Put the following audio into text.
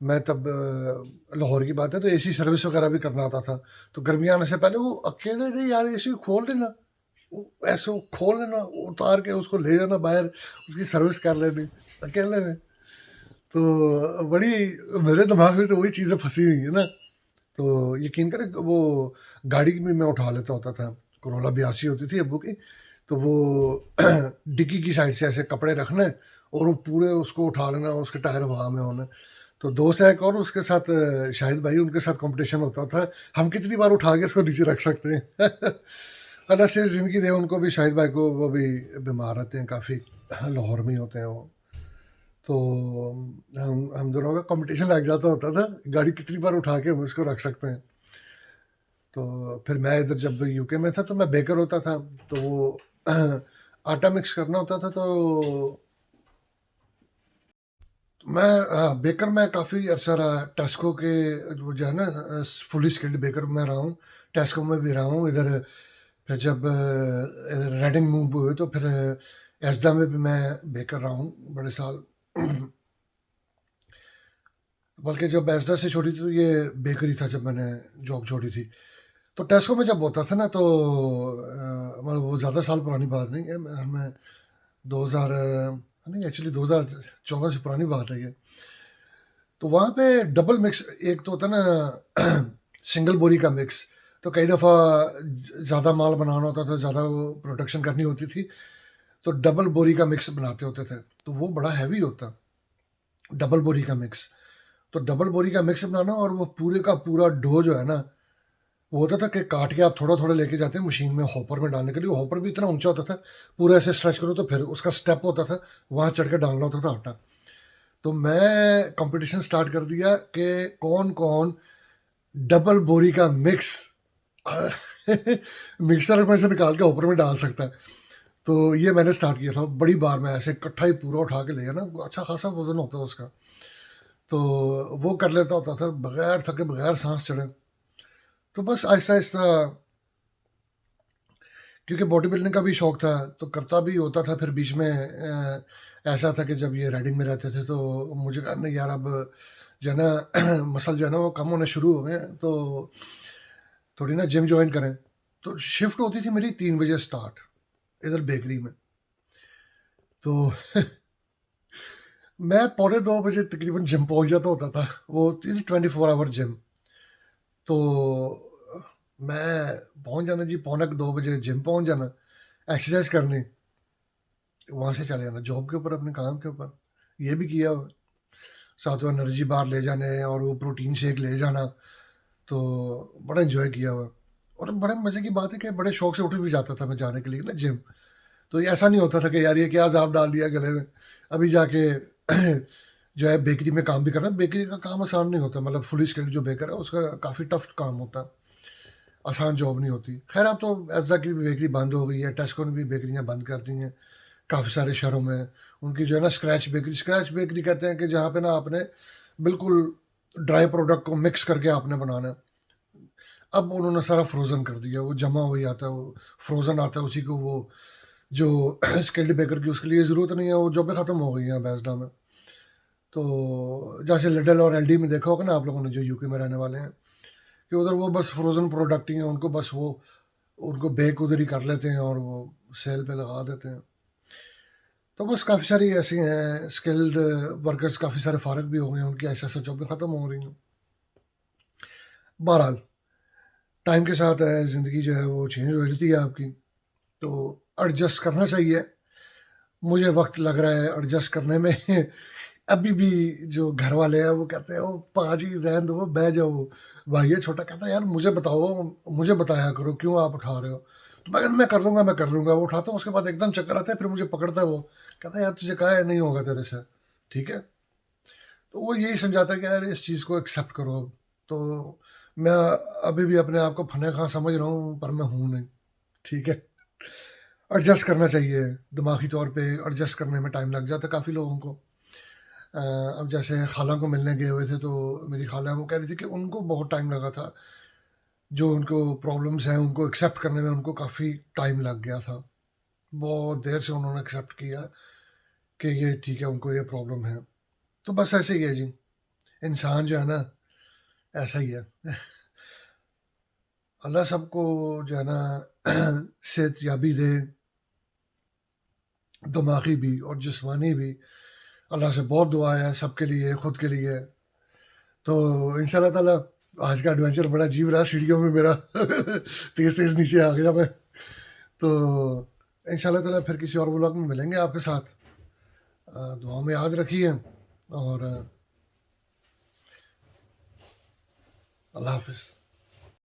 میں تب لاہور کی بات ہے تو اے سی سروس وغیرہ بھی کرنا ہوتا تھا، تو گرمی آنے سے پہلے وہ اکیلے نہیں یار اے سی کھول لینا، وہ ایسے وہ کھول لینا، اتار کے اس کو لے جانا باہر، اس کی سروس کر لینی اکیلے میں۔ تو بڑی میرے دماغ میں تو وہی چیزیں پھنسی ہوئی ہیں نا، تو یقین کریں کہ وہ گاڑی بھی میں اٹھا لیتا ہوتا تھا، کرولا 82 ہوتی تھی ابو کی، تو وہ ڈکی کی سائڈ سے ایسے کپڑے رکھنے اور وہ پورے اس کو اٹھا لینا، اس کے ٹائر ہوا میں ہونے۔ تو دوست ہے ایک اور اس کے ساتھ شاہد بھائی، ان کے ساتھ کمپٹیشن ہوتا تھا ہم کتنی بار اٹھا کے اس کو نیچے رکھ سکتے ہیں۔ اللہ سے زندگی دے ان کو بھی، شاہد بھائی کو، وہ بھی بیمار رہتے ہیں کافی، لاہور میں ہی ہوتے ہیں وہ، تو ہم دونوں کا کمپٹیشن لگ جاتا ہوتا تھا گاڑی کتنی بار اٹھا کے ہم اس کو رکھ سکتے ہیں۔ تو پھر میں ادھر جب یو کے میں تھا تو میں بیکر ہوتا تھا، تو وہ آٹا مکس کرنا ہوتا تھا، تو میں بیکر میں کافی عرصہ رہا ٹیسکو کے، وہ جو ہے نا فلی اسکلڈ بیکر میں رہا ہوں، ٹیسکو میں بھی رہا ہوں ادھر۔ پھر جب ریڈنگ موو ہوئے تو پھر ایسڈا میں بھی میں بیکر رہا ہوں بڑے سال۔ بلکہ جب ایسڈا سے چھوڑی تھی تو یہ بیکری تھا جب میں نے جاب چھوڑی تھی۔ تو ٹیسکو میں جب ہوتا تھا نا تو مطلب وہ زیادہ سال پرانی بات نہیں ہے، میں 2000 نہیں ایکچولی 2014 سے پرانی بات ہے یہ۔ تو وہاں پہ ڈبل مکس، ایک تو ہوتا نا سنگل بوری کا مکس، تو کئی دفعہ زیادہ مال بنانا ہوتا تھا، زیادہ وہ پروڈکشن کرنی ہوتی تھی، تو ڈبل بوری کا مکس بناتے ہوتے تھے، تو وہ بڑا ہیوی ہوتا ڈبل بوری کا مکس۔ تو ڈبل بوری کا مکس بنانا اور وہ پورے کا پورا ڈو جو ہے نا، وہ ہوتا تھا کہ کاٹ کے آپ تھوڑا تھوڑا لے کے جاتے ہیں مشین میں ہوپر میں ڈالنے کے لیے، ہوپر بھی اتنا اونچا ہوتا تھا، پورا ایسے اسٹریچ کرو تو پھر اس کا سٹیپ ہوتا تھا، وہاں چڑھ کے ڈالنا ہوتا تھا آٹا۔ تو میں کمپٹیشن سٹارٹ کر دیا کہ کون کون ڈبل بوری کا مکس مکسر میں سے نکال کے اوپر میں ڈال سکتا ہے۔ تو یہ میں نے سٹارٹ کیا تھا بڑی بار، میں ایسے اکٹھا ہی پورا اٹھا کے لے نا، اچھا خاصا وزن ہوتا ہے اس کا، تو وہ کر لیتا ہوتا تھا بغیر تھکے، بغیر سانس چڑھے۔ تو بس آہستہ آہستہ، کیونکہ باڈی بلڈنگ کا بھی شوق تھا تو کرتا بھی ہوتا تھا، پھر بیچ میں ایسا تھا کہ جب یہ ریڈنگ میں رہتے تھے تو مجھے کہا نہیں یار اب جو ہے نا مسل جو ہے نا وہ کم ہونے شروع ہو گئے ہیں، تو تھوڑی نا جم جوائن کریں۔ تو شفٹ ہوتی تھی میری 3 بجے سٹارٹ ادھر بیکری میں، تو میں 1:45 تقریباً جم پہنچ جاتا ہوتا تھا، وہ ہوتی تھی 24 آور جم۔ تو میں پہنچ جانا جی 1:45 جم پہنچ جانا، ایکسرسائز کرنی، وہاں سے چلے جانا جاب کے اوپر، اپنے کام کے اوپر۔ یہ بھی کیا ہوا، ساتھ وہ انرجی بار لے جانے اور وہ پروٹین شیک لے جانا، تو بڑا انجوائے کیا ہوا۔ اور بڑے مزے کی بات ہے کہ بڑے شوق سے اٹھ بھی جاتا تھا میں جانے کے لیے نا جم، تو یہ ایسا نہیں ہوتا تھا کہ یار یہ کیا عذاب ڈال دیا گلے میں ابھی جا کے جو ہے بیکری میں کام بھی کرنا۔ بیکری کا کام آسان نہیں ہوتا، مطلب فلی اسکلڈ جو بیکر ہے اس کا کافی ٹف کام ہوتا ہے، آسان جاب نہیں ہوتی۔ خیر اب تو ایسا کی بھی بیکری بند ہو گئی ہے، ٹیسکو نے بھی بیکریاں بند کر دی ہیں کافی سارے شہروں میں، ان کی جو ہے نا اسکریچ بیکری کہتے ہیں کہ جہاں پہ نا آپ نے بالکل ڈرائی پروڈکٹ کو مکس کر کے آپ نے بنانا ہے۔ اب انہوں نے سارا فروزن کر دیا، وہ جمع ہوئی آتا ہے، وہ فروزن آتا ہے اسی کو، وہ جو اسکلڈ بیکر کی اس کے لیے ضرورت نہیں ہے، وہ جابیں ختم ہو گئی ہیں بیسڈا میں۔ تو جیسے لڈل اور ایل ڈی میں دیکھا ہوگا نا آپ لوگوں نے جو یو کے میں رہنے والے ہیں، کہ ادھر وہ بس فروزن پروڈکٹ ہی ہیں، ان کو بس وہ ان کو بیک ادھر ہی کر لیتے ہیں اور وہ سیل پہ لگا دیتے ہیں۔ تو بس کافی ساری ایسی ہیں اسکلڈ ورکرز، کافی سارے فارغ بھی ہو گئے ہیں، ان کی ایسے ایسے جابیں ختم ہو رہی ہیں۔ بہرحال ٹائم کے ساتھ زندگی جو ہے وہ چینج ہو جاتی ہے آپ کی، تو ایڈجسٹ کرنا چاہیے۔ مجھے وقت لگ رہا ہے ایڈجسٹ کرنے میں ابھی بھی جو گھر والے ہیں وہ کہتے ہیں وہ پاجی رہن دو، بہ جاؤ۔ بھائی یہ چھوٹا کہتا ہے یار مجھے بتاؤ، مجھے بتایا کرو کیوں آپ اٹھا رہے ہو، تو میں کہتا میں کر لوں گا، میں کر لوں گا، وہ اٹھاتا ہوں، اس کے بعد ایک دم چکر آتا ہے، پھر مجھے پکڑتا ہے، وہ کہتا ہے یار تجھے کہا ہے نہیں ہوگا تیرے سے، ٹھیک ہے۔ تو وہ یہی سمجھاتا ہے کہ یار اس چیز کو ایکسیپٹ کرو اب۔ تو میں ابھی بھی اپنے آپ کو فن خواہ سمجھ رہا ہوں، پر میں ہوں نہیں، ٹھیک ہے۔ ایڈجسٹ کرنا چاہیے، دماغی طور پہ ایڈجسٹ کرنے میں ٹائم لگ جاتا ہے کافی لوگوں کو۔ اب جیسے خالہ کو ملنے گئے ہوئے تھے تو میری خالہ وہ کہہ رہی تھی کہ ان کو بہت ٹائم لگا تھا، جو ان کو پرابلمس ہیں ان کو ایکسیپٹ کرنے میں ان کو کافی ٹائم لگ گیا تھا، بہت دیر سے انہوں نے ایکسیپٹ کیا کہ یہ ٹھیک ہے ان کو یہ پرابلم ہے۔ تو بس ایسے ہی ہے جی، انسان جو ہے نا ایسا ہی ہے. اللہ سب کو جو ہے نا صحت یابی دے، دماغی بھی اور جسمانی بھی. اللہ سے بہت دعا ہے سب کے لیے، خود کے لیے. تو ان شاء اللہ تعالیٰ آج کا ایڈونچر بڑا عجیب رہا، سیڑھیوں میں میرا تیز تیز نیچے آ گیا میں. تو ان شاء اللہ تعالیٰ پھر کسی اور ولاگ میں ملیں گے آپ کے ساتھ. دعا میں یاد رکھیے، اور اللہ حافظ.